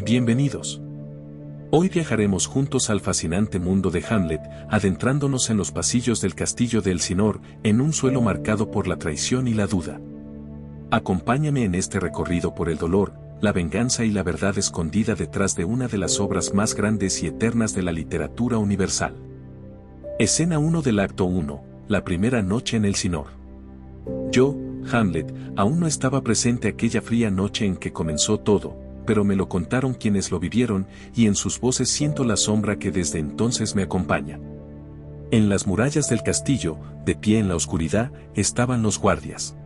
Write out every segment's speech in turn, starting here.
bienvenidos. Hoy viajaremos juntos al fascinante mundo de Hamlet, adentrándonos en los pasillos del castillo de Elsinor, en un suelo marcado por la traición y la duda. Acompáñame en este recorrido por el dolor, la venganza y la verdad escondida detrás de una de las obras más grandes y eternas de la literatura universal. Escena 1 del acto 1, la primera noche en Elsinor. Yo, Hamlet, aún no estaba presente aquella fría noche en que comenzó todo, pero me lo contaron quienes lo vivieron, y en sus voces siento la sombra que desde entonces me acompaña. En las murallas del castillo, de pie en la oscuridad, estaban los guardias.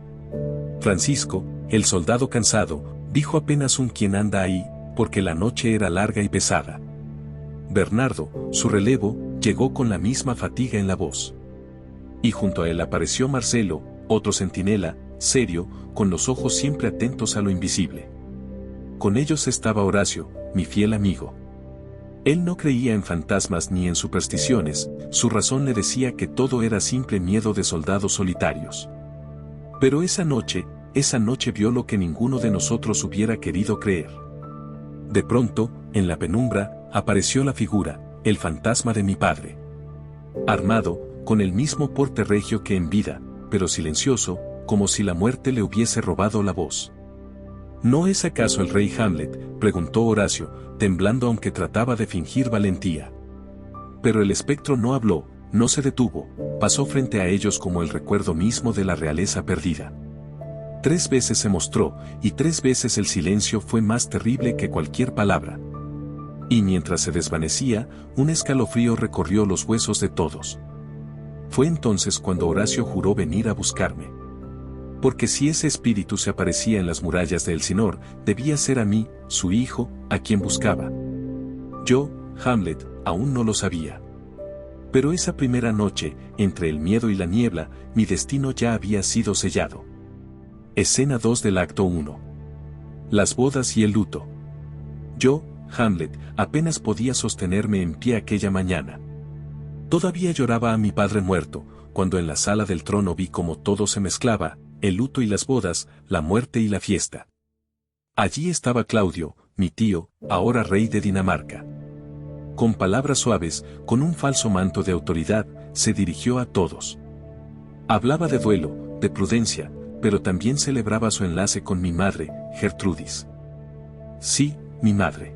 Francisco, el soldado cansado, dijo apenas un "¿Quién anda ahí?", porque la noche era larga y pesada. Bernardo, su relevo, llegó con la misma fatiga en la voz. Y junto a él apareció Marcelo, otro centinela, serio, con los ojos siempre atentos a lo invisible. Con ellos estaba Horacio, mi fiel amigo. Él no creía en fantasmas ni en supersticiones, su razón le decía que todo era simple miedo de soldados solitarios. Pero esa noche vio lo que ninguno de nosotros hubiera querido creer. De pronto, en la penumbra, apareció la figura, el fantasma de mi padre. Armado, con el mismo porte regio que en vida, pero silencioso, como si la muerte le hubiese robado la voz. ¿No es acaso el rey Hamlet?, preguntó Horacio, temblando aunque trataba de fingir valentía. Pero el espectro no habló, no se detuvo, pasó frente a ellos como el recuerdo mismo de la realeza perdida. 3 veces se mostró, y 3 veces el silencio fue más terrible que cualquier palabra. Y mientras se desvanecía, un escalofrío recorrió los huesos de todos. Fue entonces cuando Horacio juró venir a buscarme. Porque si ese espíritu se aparecía en las murallas de Elsinor, debía ser a mí, su hijo, a quien buscaba. Yo, Hamlet, aún no lo sabía. Pero esa primera noche, entre el miedo y la niebla, mi destino ya había sido sellado. Escena 2 del acto 1. Las bodas y el luto. Yo, Hamlet, apenas podía sostenerme en pie aquella mañana. Todavía lloraba a mi padre muerto, cuando en la sala del trono vi cómo todo se mezclaba, el luto y las bodas, la muerte y la fiesta. Allí estaba Claudio, mi tío, ahora rey de Dinamarca. Con palabras suaves, con un falso manto de autoridad, se dirigió a todos. Hablaba de duelo, de prudencia, pero también celebraba su enlace con mi madre, Gertrudis. Sí, mi madre.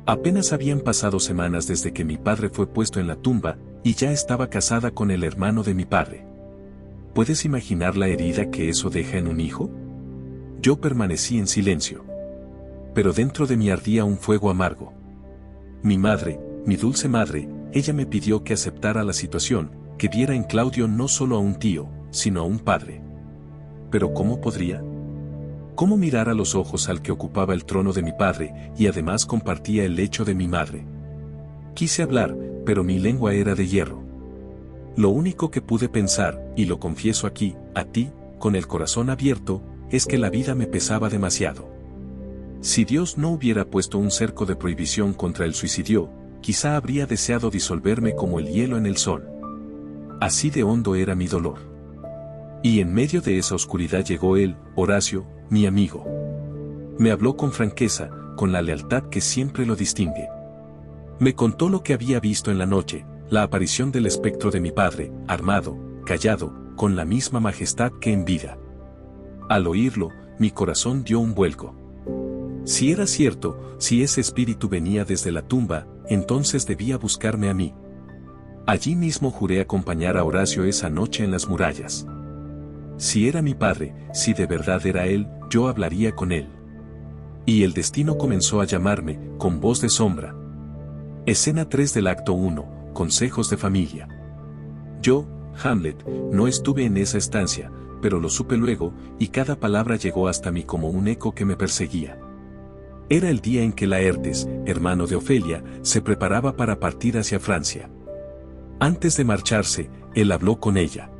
Apenas habían pasado semanas desde que mi padre fue puesto en la tumba, y ya estaba casada con el hermano de mi padre. ¿Puedes imaginar la herida que eso deja en un hijo? Yo permanecí en silencio. Pero dentro de mí ardía un fuego amargo. Mi madre, mi dulce madre, ella me pidió que aceptara la situación, que viera en Claudio no solo a un tío, sino a un padre. ¿Pero cómo podría? ¿Cómo mirar a los ojos al que ocupaba el trono de mi padre, y además compartía el lecho de mi madre? Quise hablar, pero mi lengua era de hierro. Lo único que pude pensar, y lo confieso aquí, a ti, con el corazón abierto, es que la vida me pesaba demasiado. Si Dios no hubiera puesto un cerco de prohibición contra el suicidio, quizá habría deseado disolverme como el hielo en el sol. Así de hondo era mi dolor. Y en medio de esa oscuridad llegó él, Horacio, mi amigo. Me habló con franqueza, con la lealtad que siempre lo distingue. Me contó lo que había visto en la noche, la aparición del espectro de mi padre, armado, callado, con la misma majestad que en vida. Al oírlo, mi corazón dio un vuelco. Si era cierto, si ese espíritu venía desde la tumba, entonces debía buscarme a mí. Allí mismo juré acompañar a Horacio esa noche en las murallas. Si era mi padre, si de verdad era él, yo hablaría con él. Y el destino comenzó a llamarme, con voz de sombra. Escena 3 del acto 1. Consejos de familia. Yo, Hamlet, no estuve en esa estancia, pero lo supe luego, y cada palabra llegó hasta mí como un eco que me perseguía. Era el día en que Laertes, hermano de Ofelia, se preparaba para partir hacia Francia. Antes de marcharse, él habló con ella.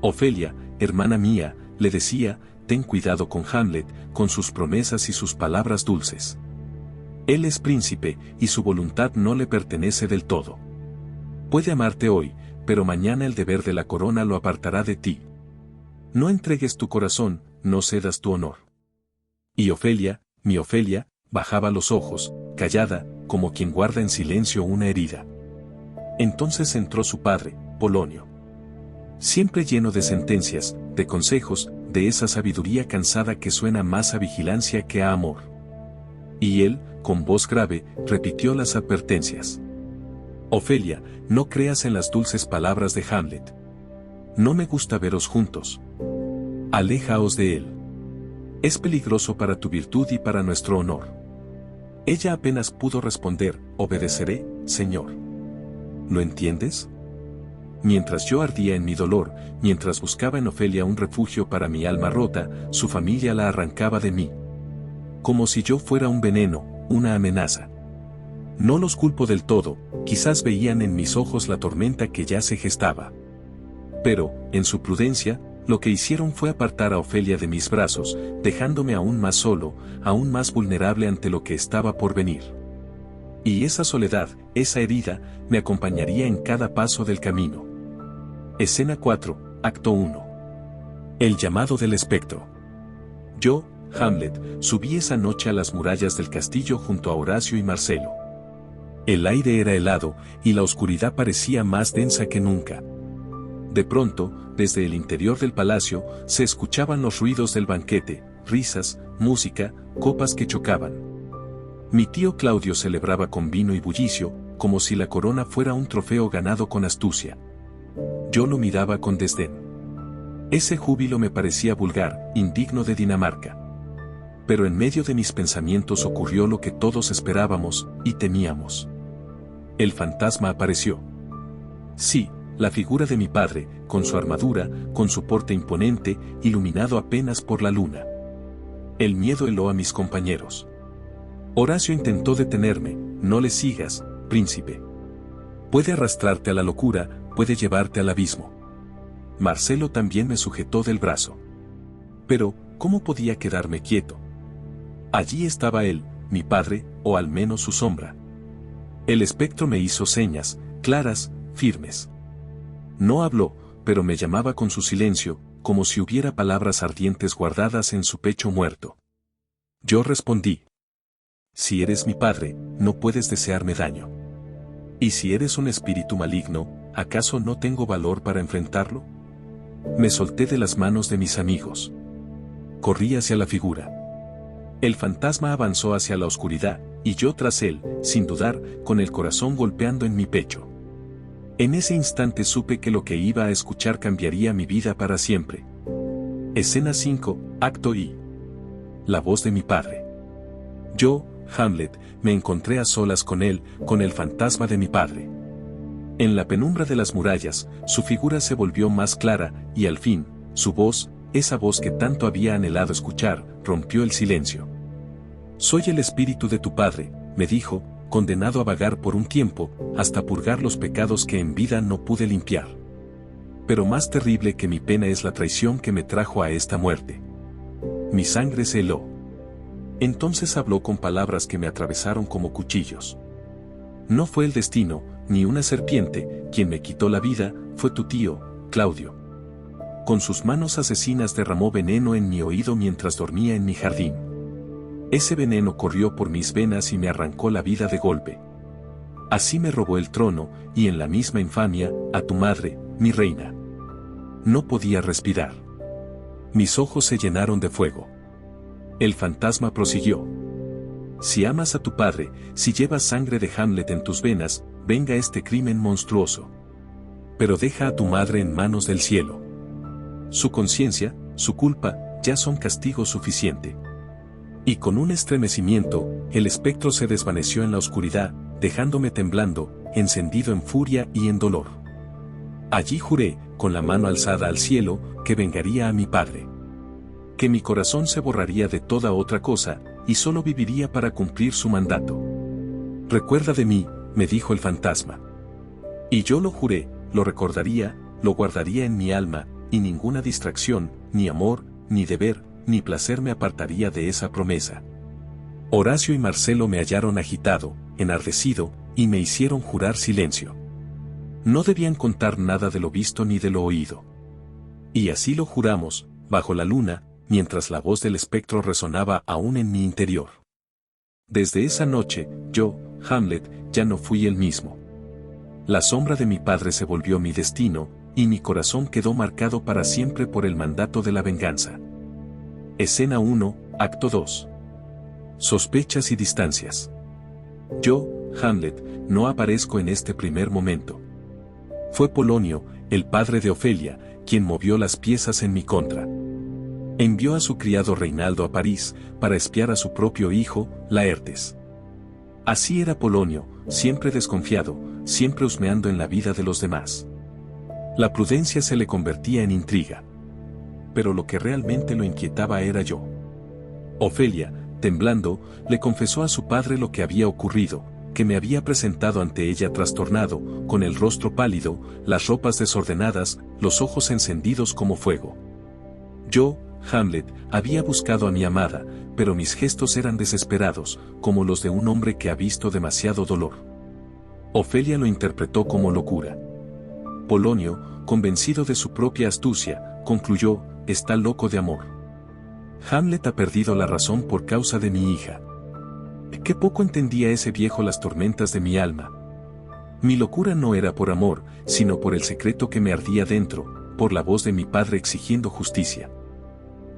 Ofelia, hermana mía, le decía, ten cuidado con Hamlet, con sus promesas y sus palabras dulces. Él es príncipe, y su voluntad no le pertenece del todo. Puede amarte hoy, pero mañana el deber de la corona lo apartará de ti. No entregues tu corazón, no cedas tu honor. Y Ofelia, mi Ofelia, bajaba los ojos, callada, como quien guarda en silencio una herida. Entonces entró su padre, Polonio. Siempre lleno de sentencias, de consejos, de esa sabiduría cansada que suena más a vigilancia que a amor. Y él, con voz grave, repitió las advertencias. Ofelia, no creas en las dulces palabras de Hamlet. No me gusta veros juntos. Aléjaos de él. Es peligroso para tu virtud y para nuestro honor. Ella apenas pudo responder, obedeceré, señor. ¿Lo entiendes? Mientras yo ardía en mi dolor, mientras buscaba en Ofelia un refugio para mi alma rota, su familia la arrancaba de mí. Como si yo fuera un veneno, una amenaza. No los culpo del todo, quizás veían en mis ojos la tormenta que ya se gestaba. Pero, en su prudencia, lo que hicieron fue apartar a Ofelia de mis brazos, dejándome aún más solo, aún más vulnerable ante lo que estaba por venir. Y esa soledad, esa herida, me acompañaría en cada paso del camino. Escena 4, Acto 1. El llamado del espectro. Yo, Hamlet, subí esa noche a las murallas del castillo junto a Horacio y Marcelo. El aire era helado, y la oscuridad parecía más densa que nunca. De pronto, desde el interior del palacio, se escuchaban los ruidos del banquete, risas, música, copas que chocaban. Mi tío Claudio celebraba con vino y bullicio, como si la corona fuera un trofeo ganado con astucia. Yo lo miraba con desdén. Ese júbilo me parecía vulgar, indigno de Dinamarca. Pero en medio de mis pensamientos ocurrió lo que todos esperábamos y temíamos. El fantasma apareció. Sí, la figura de mi padre, con su armadura, con su porte imponente, iluminado apenas por la luna. El miedo heló a mis compañeros. Horacio intentó detenerme, no le sigas, príncipe. Puede arrastrarte a la locura, puede llevarte al abismo. Marcelo también me sujetó del brazo. Pero, ¿cómo podía quedarme quieto? Allí estaba él, mi padre, o al menos su sombra. El espectro me hizo señas, claras, firmes. No habló, pero me llamaba con su silencio, como si hubiera palabras ardientes guardadas en su pecho muerto. Yo respondí. Si eres mi padre, no puedes desearme daño. Y si eres un espíritu maligno, ¿acaso no tengo valor para enfrentarlo? Me solté de las manos de mis amigos. Corrí hacia la figura. El fantasma avanzó hacia la oscuridad, y yo tras él, sin dudar, con el corazón golpeando en mi pecho. En ese instante supe que lo que iba a escuchar cambiaría mi vida para siempre. Escena 5, Acto I. La voz de mi padre. Yo, Hamlet, me encontré a solas con él, con el fantasma de mi padre. En la penumbra de las murallas, su figura se volvió más clara, y al fin, su voz, esa voz que tanto había anhelado escuchar, rompió el silencio. Soy el espíritu de tu padre, me dijo, condenado a vagar por un tiempo, hasta purgar los pecados que en vida no pude limpiar. Pero más terrible que mi pena es la traición que me trajo a esta muerte. Mi sangre se heló. Entonces habló con palabras que me atravesaron como cuchillos. No fue el destino, ni una serpiente, quien me quitó la vida, fue tu tío, Claudio. Con sus manos asesinas derramó veneno en mi oído mientras dormía en mi jardín. Ese veneno corrió por mis venas y me arrancó la vida de golpe. Así me robó el trono, y en la misma infamia, a tu madre, mi reina. No podía respirar. Mis ojos se llenaron de fuego. El fantasma prosiguió. Si amas a tu padre, si llevas sangre de Hamlet en tus venas, venga este crimen monstruoso. Pero deja a tu madre en manos del cielo. Su conciencia, su culpa, ya son castigo suficiente. Y con un estremecimiento, el espectro se desvaneció en la oscuridad, dejándome temblando, encendido en furia y en dolor. Allí juré, con la mano alzada al cielo, que vengaría a mi padre. Que mi corazón se borraría de toda otra cosa, y solo viviría para cumplir su mandato. Recuerda de mí, me dijo el fantasma. Y yo lo juré, lo recordaría, lo guardaría en mi alma, y ninguna distracción, ni amor, ni deber, ni placer me apartaría de esa promesa. Horacio y Marcelo me hallaron agitado, enardecido, y me hicieron jurar silencio. No debían contar nada de lo visto ni de lo oído. Y así lo juramos, bajo la luna, mientras la voz del espectro resonaba aún en mi interior. Desde esa noche, yo, Hamlet, ya no fui el mismo. La sombra de mi padre se volvió mi destino, y mi corazón quedó marcado para siempre por el mandato de la venganza. Escena 1, Acto 2. Sospechas y distancias. Yo, Hamlet, no aparezco en este primer momento. Fue Polonio, el padre de Ofelia, quien movió las piezas en mi contra. Envió a su criado Reinaldo a París, para espiar a su propio hijo, Laertes. Así era Polonio, siempre desconfiado, siempre husmeando en la vida de los demás. La prudencia se le convertía en intriga. Pero lo que realmente lo inquietaba era yo. Ofelia, temblando, le confesó a su padre lo que había ocurrido, que me había presentado ante ella trastornado, con el rostro pálido, las ropas desordenadas, los ojos encendidos como fuego. Yo, Hamlet, había buscado a mi amada, pero mis gestos eran desesperados, como los de un hombre que ha visto demasiado dolor. Ofelia lo interpretó como locura. Polonio, convencido de su propia astucia, concluyó, está loco de amor. Hamlet ha perdido la razón por causa de mi hija. Qué poco entendía ese viejo las tormentas de mi alma. Mi locura no era por amor, sino por el secreto que me ardía dentro, por la voz de mi padre exigiendo justicia.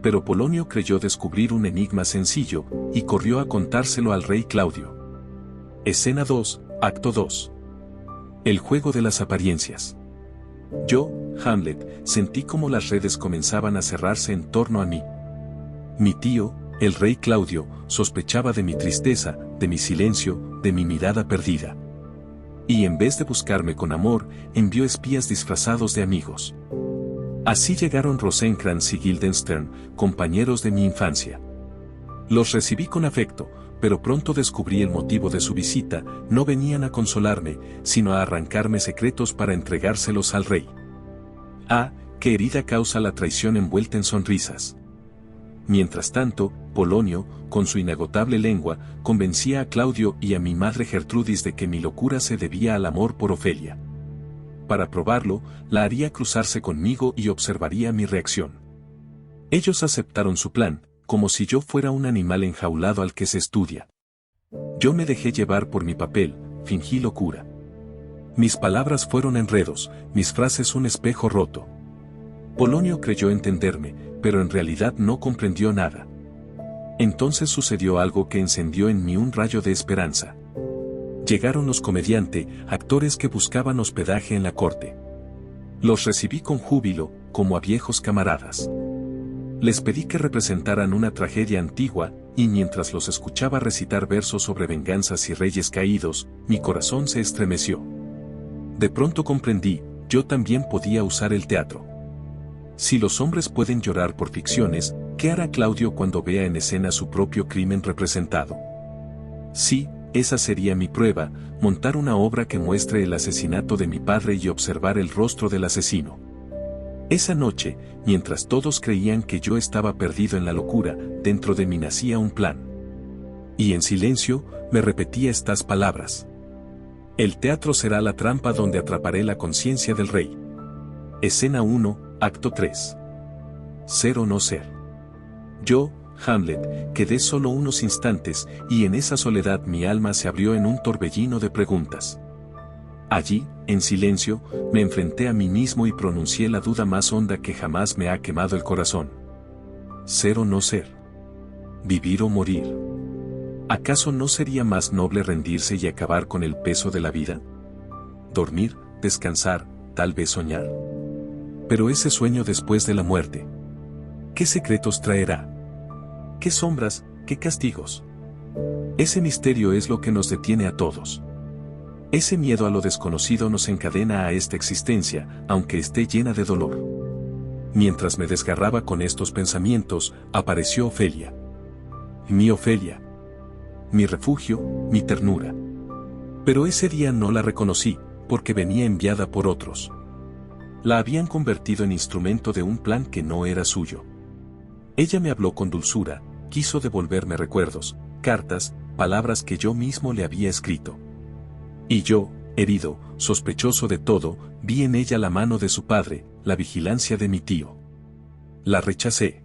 Pero Polonio creyó descubrir un enigma sencillo, y corrió a contárselo al rey Claudio. Escena 2, Acto 2. El juego de las apariencias. Yo, Hamlet, sentí como las redes comenzaban a cerrarse en torno a mí. Mi tío, el rey Claudio, sospechaba de mi tristeza, de mi silencio, de mi mirada perdida. Y en vez de buscarme con amor, envió espías disfrazados de amigos. Así llegaron Rosencrantz y Guildenstern, compañeros de mi infancia. Los recibí con afecto, pero pronto descubrí el motivo de su visita. No venían a consolarme, sino a arrancarme secretos para entregárselos al rey. Ah, qué herida causa la traición envuelta en sonrisas. Mientras tanto, Polonio, con su inagotable lengua, convencía a Claudio y a mi madre Gertrudis de que mi locura se debía al amor por Ofelia. Para probarlo, la haría cruzarse conmigo y observaría mi reacción. Ellos aceptaron su plan, como si yo fuera un animal enjaulado al que se estudia. Yo me dejé llevar por mi papel, fingí locura. Mis palabras fueron enredos, mis frases un espejo roto. Polonio creyó entenderme, pero en realidad no comprendió nada. Entonces sucedió algo que encendió en mí un rayo de esperanza. Llegaron los actores que buscaban hospedaje en la corte. Los recibí con júbilo, como a viejos camaradas. Les pedí que representaran una tragedia antigua, y mientras los escuchaba recitar versos sobre venganzas y reyes caídos, mi corazón se estremeció. De pronto comprendí, yo también podía usar el teatro. Si los hombres pueden llorar por ficciones, ¿qué hará Claudio cuando vea en escena su propio crimen representado? Sí, esa sería mi prueba, montar una obra que muestre el asesinato de mi padre y observar el rostro del asesino. Esa noche, mientras todos creían que yo estaba perdido en la locura, dentro de mí nacía un plan. Y en silencio, me repetía estas palabras. El teatro será la trampa donde atraparé la conciencia del rey. Escena 1, Acto 3. Ser o no ser. Yo, Hamlet, quedé solo unos instantes, y en esa soledad mi alma se abrió en un torbellino de preguntas. Allí, en silencio, me enfrenté a mí mismo y pronuncié la duda más honda que jamás me ha quemado el corazón. ¿Ser o no ser? ¿Vivir o morir? ¿Acaso no sería más noble rendirse y acabar con el peso de la vida? Dormir, descansar, tal vez soñar. Pero ese sueño después de la muerte, ¿qué secretos traerá? ¿Qué sombras, qué castigos? Ese misterio es lo que nos detiene a todos. Ese miedo a lo desconocido nos encadena a esta existencia, aunque esté llena de dolor. Mientras me desgarraba con estos pensamientos, apareció Ofelia. Mi Ofelia. Mi refugio, mi ternura. Pero ese día no la reconocí, porque venía enviada por otros. La habían convertido en instrumento de un plan que no era suyo. Ella me habló con dulzura, quiso devolverme recuerdos, cartas, palabras que yo mismo le había escrito. Y yo, herido, sospechoso de todo, vi en ella la mano de su padre, la vigilancia de mi tío. La rechacé.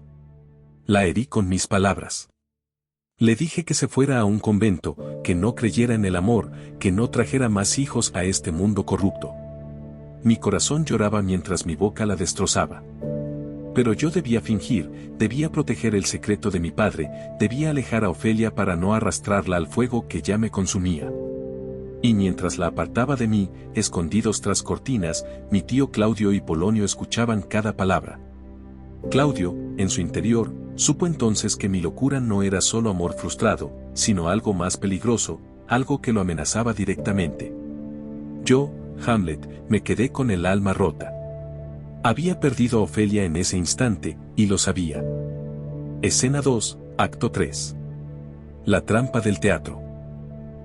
La herí con mis palabras. Le dije que se fuera a un convento, que no creyera en el amor, que no trajera más hijos a este mundo corrupto. Mi corazón lloraba mientras mi boca la destrozaba. Pero yo debía fingir, debía proteger el secreto de mi padre, debía alejar a Ofelia para no arrastrarla al fuego que ya me consumía. Y mientras la apartaba de mí, escondidos tras cortinas, mi tío Claudio y Polonio escuchaban cada palabra. Claudio, en su interior, supo entonces que mi locura no era solo amor frustrado, sino algo más peligroso, algo que lo amenazaba directamente. Yo, Hamlet, me quedé con el alma rota. Había perdido a Ofelia en ese instante, y lo sabía. Escena 2, acto 3. La trampa del teatro.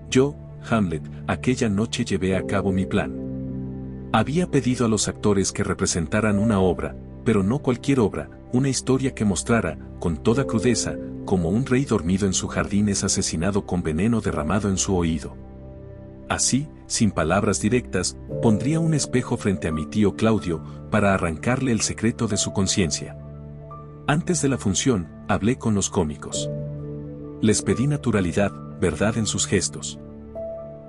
Yo, Hamlet, aquella noche llevé a cabo mi plan. Había pedido a los actores que representaran una obra, pero no cualquier obra, una historia que mostrara, con toda crudeza, como un rey dormido en su jardín es asesinado con veneno derramado en su oído. Así, sin palabras directas, pondría un espejo frente a mi tío Claudio, para arrancarle el secreto de su conciencia. Antes de la función, hablé con los cómicos. Les pedí naturalidad, verdad en sus gestos.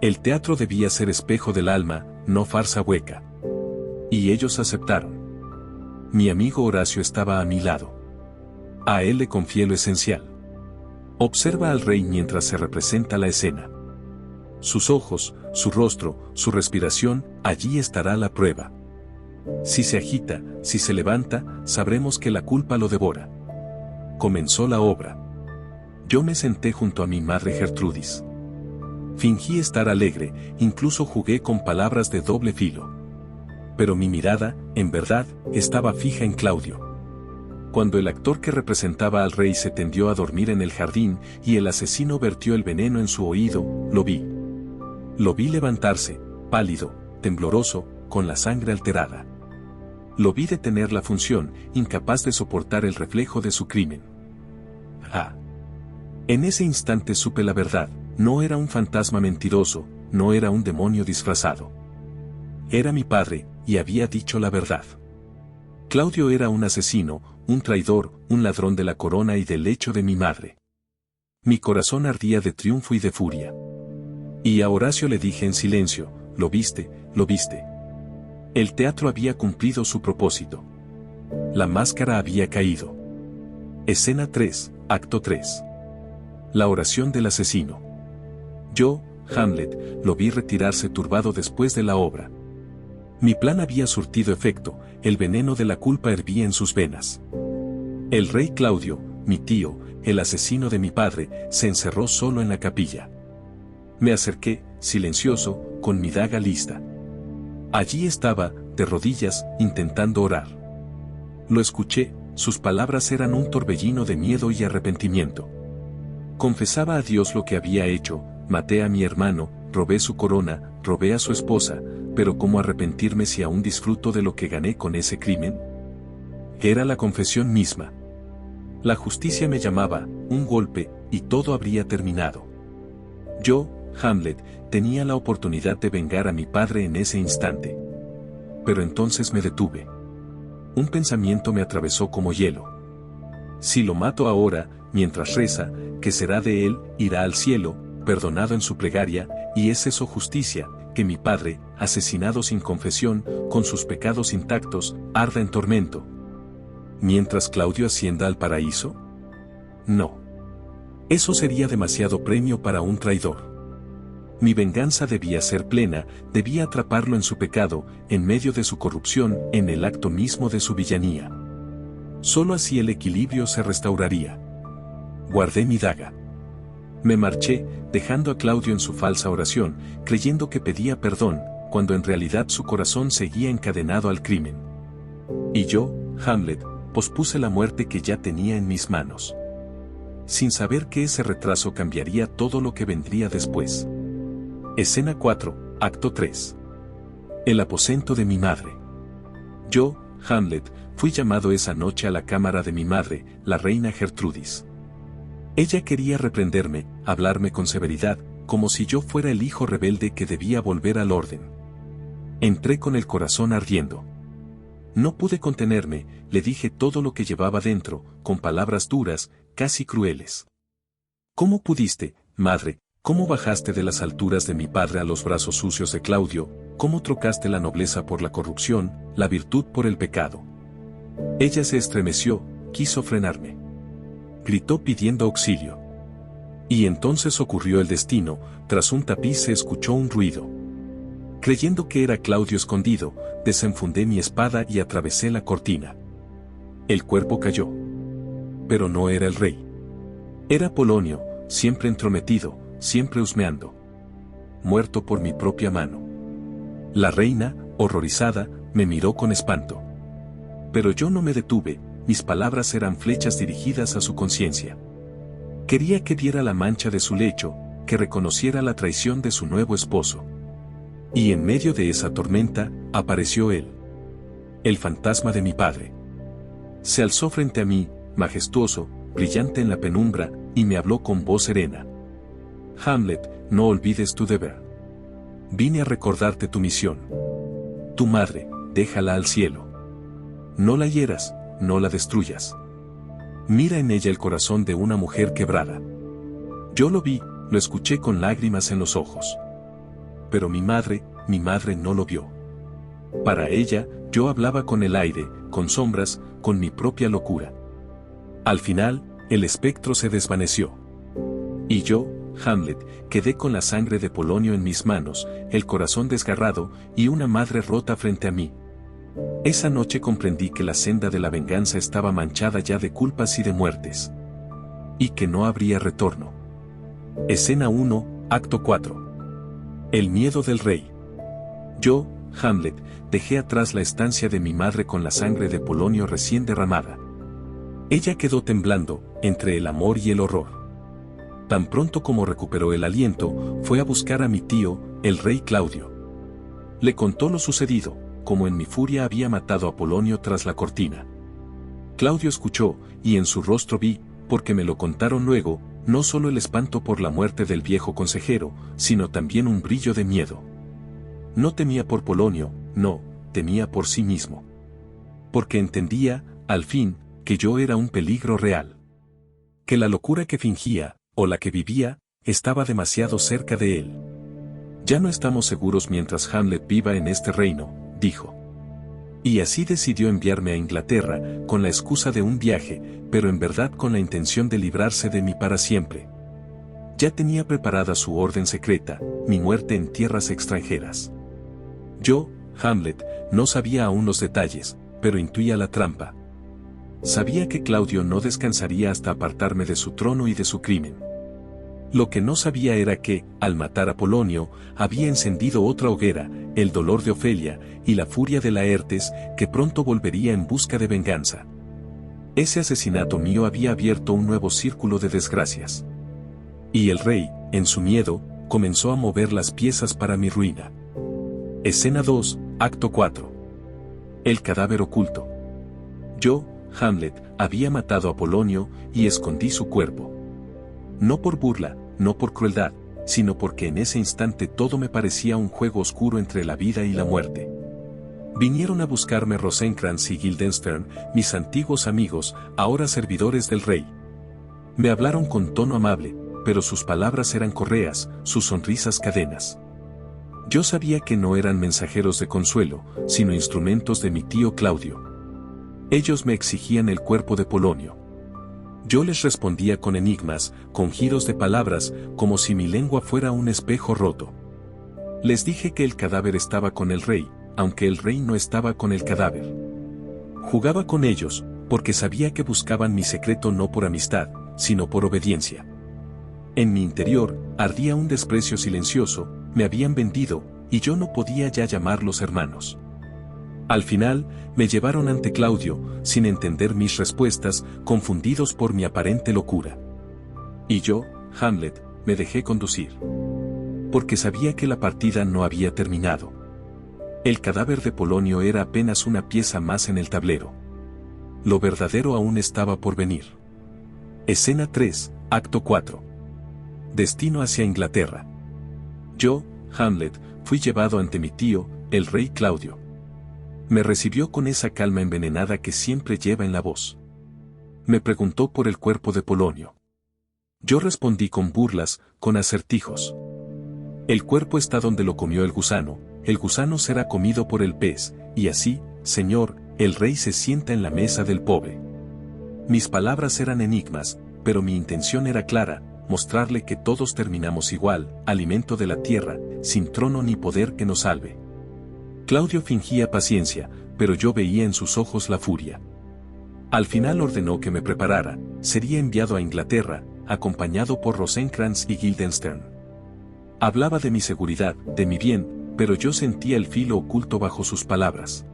El teatro debía ser espejo del alma, no farsa hueca. Y ellos aceptaron. Mi amigo Horacio estaba a mi lado. A él le confié lo esencial. Observa al rey mientras se representa la escena. Sus ojos, su rostro, su respiración, allí estará la prueba. Si se agita, si se levanta, sabremos que la culpa lo devora. Comenzó la obra. Yo me senté junto a mi madre Gertrudis. Fingí estar alegre, incluso jugué con palabras de doble filo. Pero mi mirada, en verdad, estaba fija en Claudio. Cuando el actor que representaba al rey se tendió a dormir en el jardín y el asesino vertió el veneno en su oído, lo vi. Lo vi levantarse, pálido, tembloroso, con la sangre alterada. Lo vi detener la función, incapaz de soportar el reflejo de su crimen. Ah. En ese instante supe la verdad, no era un fantasma mentiroso, no era un demonio disfrazado. Era mi padre, y había dicho la verdad. Claudio era un asesino, un traidor, un ladrón de la corona y del lecho de mi madre. Mi corazón ardía de triunfo y de furia. Y a Horacio le dije en silencio, ¿lo viste? ¿Lo viste? El teatro había cumplido su propósito. La máscara había caído. Escena 3, acto 3. La oración del asesino. Yo, Hamlet, lo vi retirarse turbado después de la obra. Mi plan había surtido efecto, el veneno de la culpa hervía en sus venas. El rey Claudio, mi tío, el asesino de mi padre, se encerró solo en la capilla. Me acerqué, silencioso, con mi daga lista. Allí estaba, de rodillas, intentando orar. Lo escuché, sus palabras eran un torbellino de miedo y arrepentimiento. Confesaba a Dios lo que había hecho, maté a mi hermano, robé su corona, robé a su esposa, pero ¿cómo arrepentirme si aún disfruto de lo que gané con ese crimen? Era la confesión misma. La justicia me llamaba, un golpe, y todo habría terminado. Yo, Hamlet, tenía la oportunidad de vengar a mi padre en ese instante. Pero entonces me detuve. Un pensamiento me atravesó como hielo. Si lo mato ahora, mientras reza, ¿qué será de él? Irá al cielo, perdonado en su plegaria, y ¿es eso justicia, que mi padre, asesinado sin confesión, con sus pecados intactos, arda en tormento? ¿Mientras Claudio ascienda al paraíso? No. Eso sería demasiado premio para un traidor. Mi venganza debía ser plena, debía atraparlo en su pecado, en medio de su corrupción, en el acto mismo de su villanía. Solo así el equilibrio se restauraría. Guardé mi daga. Me marché, dejando a Claudio en su falsa oración, creyendo que pedía perdón, cuando en realidad su corazón seguía encadenado al crimen. Y yo, Hamlet, pospuse la muerte que ya tenía en mis manos. Sin saber que ese retraso cambiaría todo lo que vendría después. Escena 4, acto 3. El aposento de mi madre. Yo, Hamlet, fui llamado esa noche a la cámara de mi madre, la reina Gertrudis. Ella quería reprenderme, hablarme con severidad, como si yo fuera el hijo rebelde que debía volver al orden. Entré con el corazón ardiendo. No pude contenerme, le dije todo lo que llevaba dentro, con palabras duras, casi crueles. ¿Cómo pudiste, madre? ¿Cómo bajaste de las alturas de mi padre a los brazos sucios de Claudio? ¿Cómo trocaste la nobleza por la corrupción, la virtud por el pecado? Ella se estremeció, quiso frenarme. Gritó pidiendo auxilio. Y entonces ocurrió el destino, tras un tapiz se escuchó un ruido. Creyendo que era Claudio escondido, desenfundé mi espada y atravesé la cortina. El cuerpo cayó. Pero no era el rey. Era Polonio, siempre entrometido, siempre husmeando. Muerto por mi propia mano. La reina, horrorizada, me miró con espanto. Pero yo no me detuve, mis palabras eran flechas dirigidas a su conciencia. Quería que viera la mancha de su lecho, que reconociera la traición de su nuevo esposo. Y en medio de esa tormenta, apareció él. El fantasma de mi padre. Se alzó frente a mí, majestuoso, brillante en la penumbra, y me habló con voz serena. Hamlet, no olvides tu deber. Vine a recordarte tu misión. Tu madre, déjala al cielo. No la hieras, no la destruyas. Mira en ella el corazón de una mujer quebrada. Yo lo vi, lo escuché con lágrimas en los ojos. Pero mi madre no lo vio. Para ella, yo hablaba con el aire, con sombras, con mi propia locura. Al final, el espectro se desvaneció. Y yo, Hamlet, quedé con la sangre de Polonio en mis manos, el corazón desgarrado, y una madre rota frente a mí. Esa noche comprendí que la senda de la venganza estaba manchada ya de culpas y de muertes. Y que no habría retorno. Escena 1, acto 4. El miedo del rey. Yo, Hamlet, dejé atrás la estancia de mi madre con la sangre de Polonio recién derramada. Ella quedó temblando, entre el amor y el horror. Tan pronto como recuperó el aliento, fue a buscar a mi tío, el rey Claudio. Le contó lo sucedido, como en mi furia había matado a Polonio tras la cortina. Claudio escuchó, y en su rostro vi, porque me lo contaron luego, no solo el espanto por la muerte del viejo consejero, sino también un brillo de miedo. No temía por Polonio, no, temía por sí mismo. Porque entendía, al fin, que yo era un peligro real. Que la locura que fingía, o la que vivía, estaba demasiado cerca de él. Ya no estamos seguros mientras Hamlet viva en este reino, dijo. Y así decidió enviarme a Inglaterra, con la excusa de un viaje, pero en verdad con la intención de librarse de mí para siempre. Ya tenía preparada su orden secreta, mi muerte en tierras extranjeras. Yo, Hamlet, no sabía aún los detalles, pero intuía la trampa. Sabía que Claudio no descansaría hasta apartarme de su trono y de su crimen. Lo que no sabía era que, al matar a Polonio, había encendido otra hoguera, el dolor de Ofelia, y la furia de Laertes, que pronto volvería en busca de venganza. Ese asesinato mío había abierto un nuevo círculo de desgracias. Y el rey, en su miedo, comenzó a mover las piezas para mi ruina. Escena 2, acto 4. El cadáver oculto. Yo, Hamlet, había matado a Polonio, y escondí su cuerpo. No por burla, no por crueldad, sino porque en ese instante todo me parecía un juego oscuro entre la vida y la muerte. Vinieron a buscarme Rosencrantz y Guildenstern, mis antiguos amigos, ahora servidores del rey. Me hablaron con tono amable, pero sus palabras eran correas, sus sonrisas cadenas. Yo sabía que no eran mensajeros de consuelo, sino instrumentos de mi tío Claudio. Ellos me exigían el cuerpo de Polonio. Yo les respondía con enigmas, con giros de palabras, como si mi lengua fuera un espejo roto. Les dije que el cadáver estaba con el rey, aunque el rey no estaba con el cadáver. Jugaba con ellos, porque sabía que buscaban mi secreto no por amistad, sino por obediencia. En mi interior, ardía un desprecio silencioso, me habían vendido, y yo no podía ya llamarlos hermanos. Al final, me llevaron ante Claudio, sin entender mis respuestas, confundidos por mi aparente locura. Y yo, Hamlet, me dejé conducir. Porque sabía que la partida no había terminado. El cadáver de Polonio era apenas una pieza más en el tablero. Lo verdadero aún estaba por venir. Escena 3, acto 4. Destino hacia Inglaterra. Yo, Hamlet, fui llevado ante mi tío, el rey Claudio. Me recibió con esa calma envenenada que siempre lleva en la voz. Me preguntó por el cuerpo de Polonio. Yo respondí con burlas, con acertijos. El cuerpo está donde lo comió el gusano será comido por el pez, y así, señor, el rey se sienta en la mesa del pobre. Mis palabras eran enigmas, pero mi intención era clara, mostrarle que todos terminamos igual, alimento de la tierra, sin trono ni poder que nos salve. Claudio fingía paciencia, pero yo veía en sus ojos la furia. Al final ordenó que me preparara, sería enviado a Inglaterra, acompañado por Rosencrantz y Guildenstern. Hablaba de mi seguridad, de mi bien, pero yo sentía el filo oculto bajo sus palabras.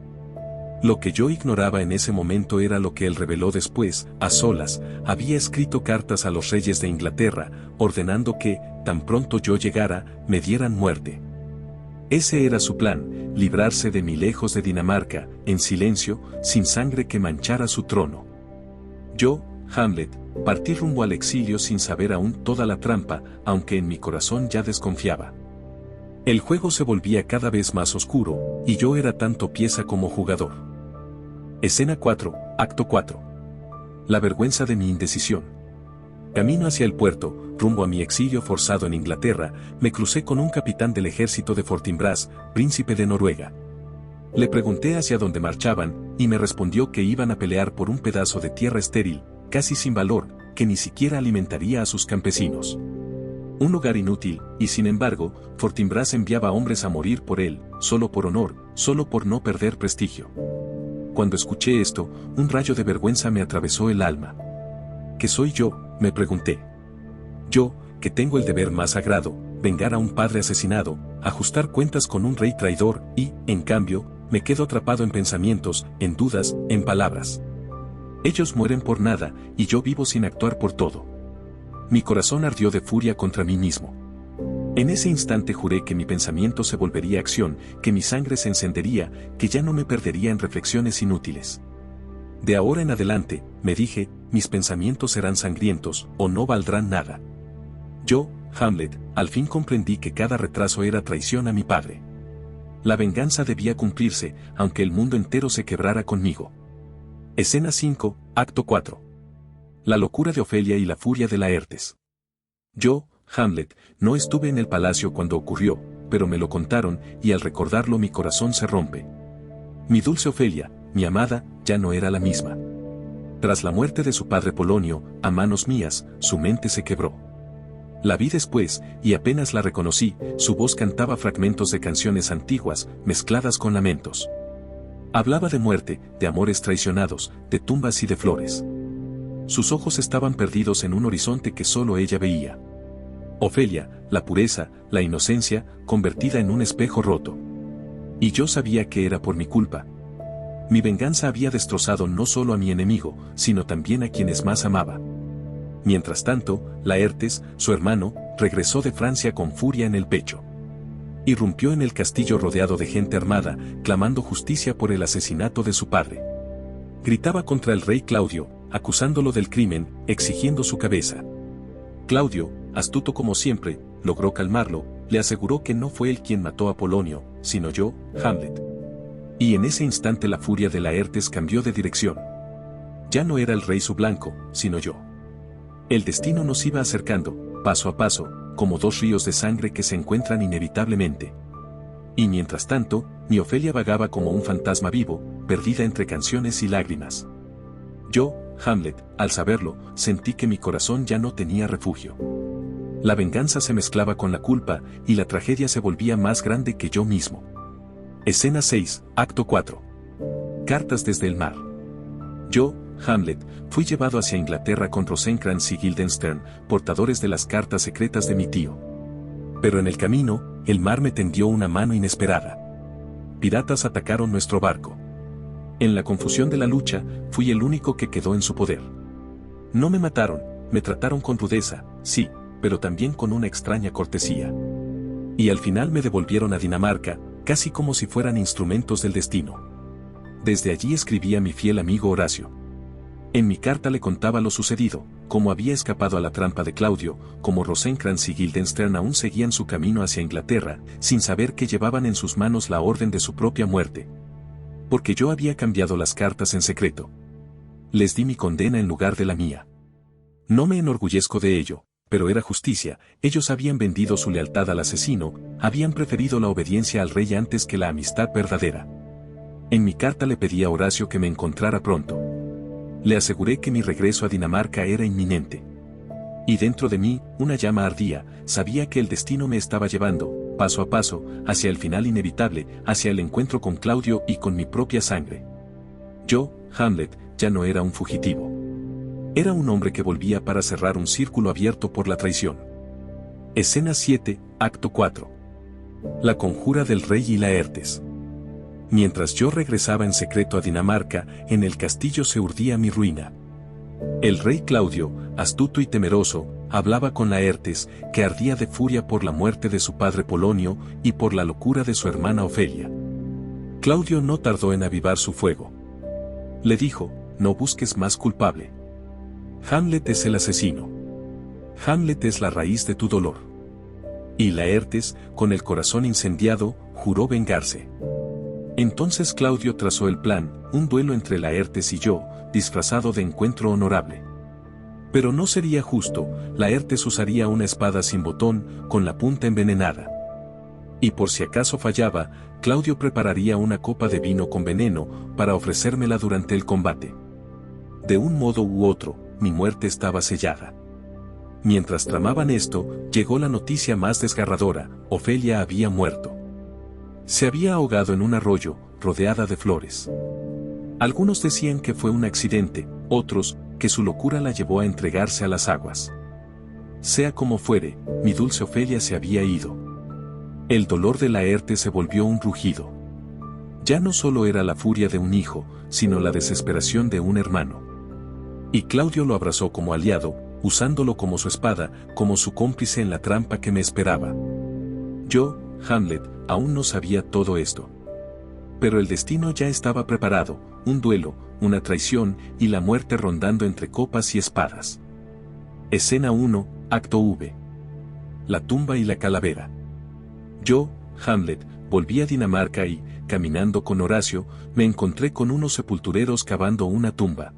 Lo que yo ignoraba en ese momento era lo que él reveló después, a solas, había escrito cartas a los reyes de Inglaterra, ordenando que, tan pronto yo llegara, me dieran muerte. Ese era su plan, librarse de mí lejos de Dinamarca, en silencio, sin sangre que manchara su trono. Yo, Hamlet, partí rumbo al exilio sin saber aún toda la trampa, aunque en mi corazón ya desconfiaba. El juego se volvía cada vez más oscuro, y yo era tanto pieza como jugador. Escena 4, Acto 4. La vergüenza de mi indecisión. Camino hacia el puerto, rumbo a mi exilio forzado en Inglaterra, me crucé con un capitán del ejército de Fortinbras, príncipe de Noruega. Le pregunté hacia dónde marchaban, y me respondió que iban a pelear por un pedazo de tierra estéril, casi sin valor, que ni siquiera alimentaría a sus campesinos. Un lugar inútil, y sin embargo, Fortinbras enviaba hombres a morir por él, solo por honor, solo por no perder prestigio. Cuando escuché esto, un rayo de vergüenza me atravesó el alma. ¿Qué soy yo?, me pregunté. Yo, que tengo el deber más sagrado, vengar a un padre asesinado, ajustar cuentas con un rey traidor, y, en cambio, me quedo atrapado en pensamientos, en dudas, en palabras. Ellos mueren por nada, y yo vivo sin actuar por todo. Mi corazón ardió de furia contra mí mismo. En ese instante juré que mi pensamiento se volvería acción, que mi sangre se encendería, que ya no me perdería en reflexiones inútiles. De ahora en adelante, me dije, mis pensamientos serán sangrientos, o no valdrán nada. Yo, Hamlet, al fin comprendí que cada retraso era traición a mi padre. La venganza debía cumplirse, aunque el mundo entero se quebrara conmigo. Escena 5, Acto 4. La locura de Ofelia y la furia de Laertes. Yo, Hamlet, no estuve en el palacio cuando ocurrió, pero me lo contaron, y al recordarlo mi corazón se rompe. Mi dulce Ofelia, mi amada, ya no era la misma. Tras la muerte de su padre Polonio, a manos mías, su mente se quebró. La vi después, y apenas la reconocí, su voz cantaba fragmentos de canciones antiguas, mezcladas con lamentos. Hablaba de muerte, de amores traicionados, de tumbas y de flores. Sus ojos estaban perdidos en un horizonte que solo ella veía. Ofelia, la pureza, la inocencia, convertida en un espejo roto. Y yo sabía que era por mi culpa. Mi venganza había destrozado no solo a mi enemigo, sino también a quienes más amaba. Mientras tanto, Laertes, su hermano, regresó de Francia con furia en el pecho. Irrumpió en el castillo rodeado de gente armada, clamando justicia por el asesinato de su padre. Gritaba contra el rey Claudio, acusándolo del crimen, exigiendo su cabeza. Claudio, astuto como siempre, logró calmarlo, le aseguró que no fue él quien mató a Polonio, sino yo, Hamlet. Y en ese instante la furia de Laertes cambió de dirección. Ya no era el rey su blanco, sino yo. El destino nos iba acercando, paso a paso, como dos ríos de sangre que se encuentran inevitablemente. Y mientras tanto, mi Ofelia vagaba como un fantasma vivo, perdida entre canciones y lágrimas. Yo, Hamlet, al saberlo, sentí que mi corazón ya no tenía refugio. La venganza se mezclaba con la culpa, y la tragedia se volvía más grande que yo mismo. Escena 6, Acto 4. Cartas desde el mar. Yo, Hamlet, fui llevado hacia Inglaterra con Rosencrantz y Guildenstern, portadores de las cartas secretas de mi tío. Pero en el camino, el mar me tendió una mano inesperada. Piratas atacaron nuestro barco. En la confusión de la lucha, fui el único que quedó en su poder. No me mataron, me trataron con rudeza, sí, pero también con una extraña cortesía. Y al final me devolvieron a Dinamarca, casi como si fueran instrumentos del destino. Desde allí escribí a mi fiel amigo Horacio. En mi carta le contaba lo sucedido, cómo había escapado a la trampa de Claudio, cómo Rosencrantz y Guildenstern aún seguían su camino hacia Inglaterra, sin saber que llevaban en sus manos la orden de su propia muerte. Porque yo había cambiado las cartas en secreto. Les di mi condena en lugar de la mía. No me enorgullezco de ello, pero era justicia, ellos habían vendido su lealtad al asesino, habían preferido la obediencia al rey antes que la amistad verdadera. En mi carta le pedí a Horacio que me encontrara pronto. Le aseguré que mi regreso a Dinamarca era inminente. Y dentro de mí, una llama ardía, sabía que el destino me estaba llevando, paso a paso, hacia el final inevitable, hacia el encuentro con Claudio y con mi propia sangre. Yo, Hamlet, ya no era un fugitivo. Era un hombre que volvía para cerrar un círculo abierto por la traición. Escena 7, Acto 4. La conjura del rey y Laertes. Mientras yo regresaba en secreto a Dinamarca, en el castillo se urdía mi ruina. El rey Claudio, astuto y temeroso, hablaba con Laertes, que ardía de furia por la muerte de su padre Polonio y por la locura de su hermana Ofelia. Claudio no tardó en avivar su fuego. Le dijo, no busques más culpable. Hamlet es el asesino. Hamlet es la raíz de tu dolor. Y Laertes, con el corazón incendiado, juró vengarse. Entonces Claudio trazó el plan, un duelo entre Laertes y yo, disfrazado de encuentro honorable. Pero no sería justo, Laertes usaría una espada sin botón, con la punta envenenada. Y por si acaso fallaba, Claudio prepararía una copa de vino con veneno, para ofrecérmela durante el combate. De un modo u otro, mi muerte estaba sellada. Mientras tramaban esto, llegó la noticia más desgarradora, Ofelia había muerto. Se había ahogado en un arroyo, rodeada de flores. Algunos decían que fue un accidente, otros, que su locura la llevó a entregarse a las aguas. Sea como fuere, mi dulce Ofelia se había ido. El dolor de Laertes se volvió un rugido. Ya no solo era la furia de un hijo, sino la desesperación de un hermano. Y Claudio lo abrazó como aliado, usándolo como su espada, como su cómplice en la trampa que me esperaba. Yo, Hamlet, aún no sabía todo esto. Pero el destino ya estaba preparado, un duelo, una traición y la muerte rondando entre copas y espadas. Escena 1, Acto V. La tumba y la calavera. Yo, Hamlet, volví a Dinamarca y, caminando con Horacio, me encontré con unos sepultureros cavando una tumba.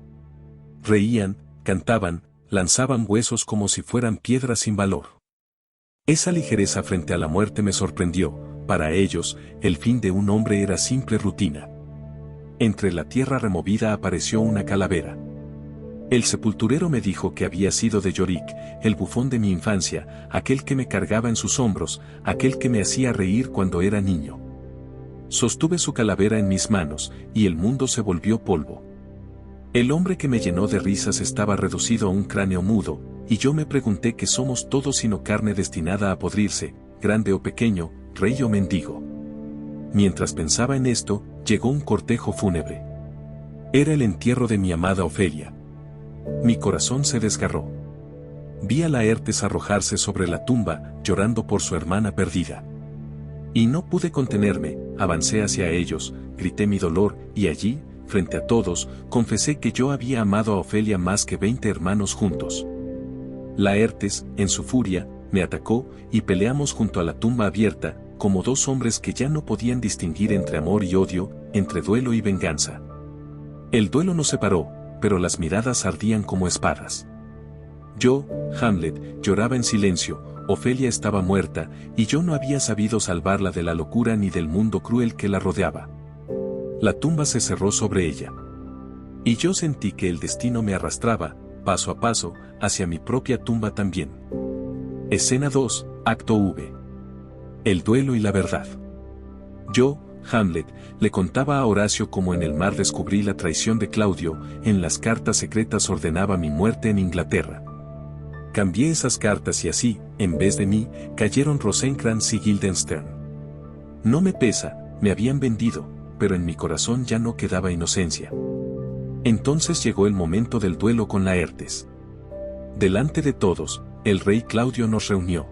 Reían, cantaban, lanzaban huesos como si fueran piedras sin valor. Esa ligereza frente a la muerte me sorprendió. Para ellos, el fin de un hombre era simple rutina. Entre la tierra removida apareció una calavera. El sepulturero me dijo que había sido de Yorick, el bufón de mi infancia, aquel que me cargaba en sus hombros, aquel que me hacía reír cuando era niño. Sostuve su calavera en mis manos, y el mundo se volvió polvo. El hombre que me llenó de risas estaba reducido a un cráneo mudo, y yo me pregunté que somos todos sino carne destinada a podrirse, grande o pequeño, rey o mendigo. Mientras pensaba en esto, llegó un cortejo fúnebre. Era el entierro de mi amada Ofelia. Mi corazón se desgarró. Vi a Laertes arrojarse sobre la tumba, llorando por su hermana perdida. Y no pude contenerme, avancé hacia ellos, grité mi dolor, y allí, frente a todos, confesé que yo había amado a Ofelia más que 20 hermanos juntos. Laertes, en su furia, me atacó, y peleamos junto a la tumba abierta, como dos hombres que ya no podían distinguir entre amor y odio, entre duelo y venganza. El duelo nos separó, pero las miradas ardían como espadas. Yo, Hamlet, lloraba en silencio, Ofelia estaba muerta, y yo no había sabido salvarla de la locura ni del mundo cruel que la rodeaba. La tumba se cerró sobre ella. Y yo sentí que el destino me arrastraba, paso a paso, hacia mi propia tumba también. Escena 2, Acto V. El duelo y la verdad. Yo, Hamlet, le contaba a Horacio cómo en el mar descubrí la traición de Claudio, en las cartas secretas ordenaba mi muerte en Inglaterra. Cambié esas cartas y así, en vez de mí, cayeron Rosencrantz y Guildenstern. No me pesa, me habían vendido, pero en mi corazón ya no quedaba inocencia. Entonces llegó el momento del duelo con Laertes. Delante de todos, el rey Claudio nos reunió.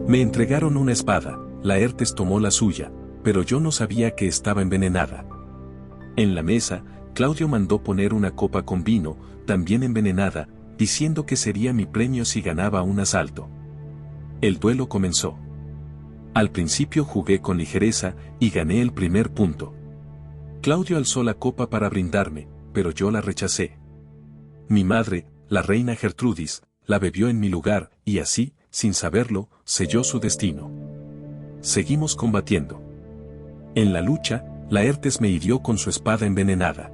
Me entregaron una espada, Laertes tomó la suya, pero yo no sabía que estaba envenenada. En la mesa, Claudio mandó poner una copa con vino, también envenenada, diciendo que sería mi premio si ganaba un asalto. El duelo comenzó. Al principio jugué con ligereza, y gané el primer punto. Claudio alzó la copa para brindarme, pero yo la rechacé. Mi madre, la reina Gertrudis, la bebió en mi lugar, y así, sin saberlo, selló su destino. Seguimos combatiendo. En la lucha, Laertes me hirió con su espada envenenada.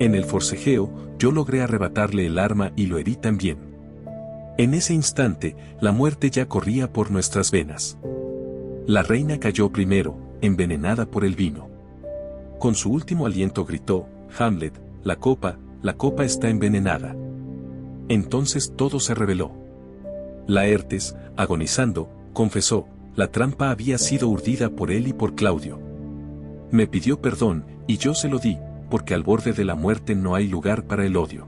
En el forcejeo, yo logré arrebatarle el arma y lo herí también. En ese instante, la muerte ya corría por nuestras venas. La reina cayó primero, envenenada por el vino. Con su último aliento gritó, Hamlet, la copa está envenenada. Entonces todo se reveló. Laertes, agonizando, confesó, la trampa había sido urdida por él y por Claudio. Me pidió perdón, y yo se lo di, porque al borde de la muerte no hay lugar para el odio.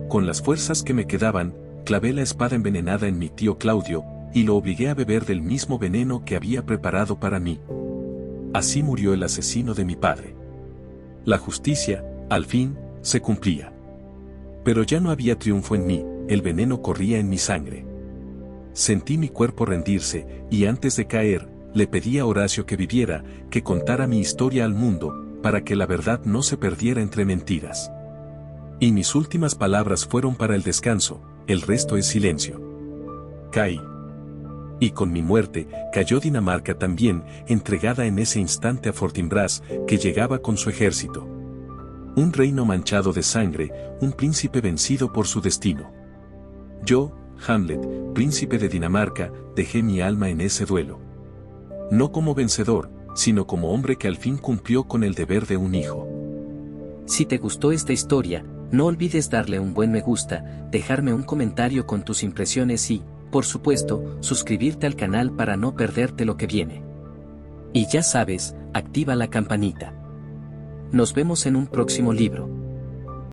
Con las fuerzas que me quedaban, clavé la espada envenenada en mi tío Claudio, y lo obligué a beber del mismo veneno que había preparado para mí. Así murió el asesino de mi padre. La justicia, al fin, se cumplía. Pero ya no había triunfo en mí, el veneno corría en mi sangre. Sentí mi cuerpo rendirse, y antes de caer, le pedí a Horacio que viviera, que contara mi historia al mundo, para que la verdad no se perdiera entre mentiras. Y mis últimas palabras fueron para el descanso, el resto es silencio. Caí. Y con mi muerte, cayó Dinamarca también, entregada en ese instante a Fortinbras, que llegaba con su ejército. Un reino manchado de sangre, un príncipe vencido por su destino. Yo, Hamlet, príncipe de Dinamarca, dejé mi alma en ese duelo. No como vencedor, sino como hombre que al fin cumplió con el deber de un hijo. Si te gustó esta historia, no olvides darle un buen me gusta, dejarme un comentario con tus impresiones y, por supuesto, suscribirte al canal para no perderte lo que viene. Y ya sabes, activa la campanita. Nos vemos en un próximo libro.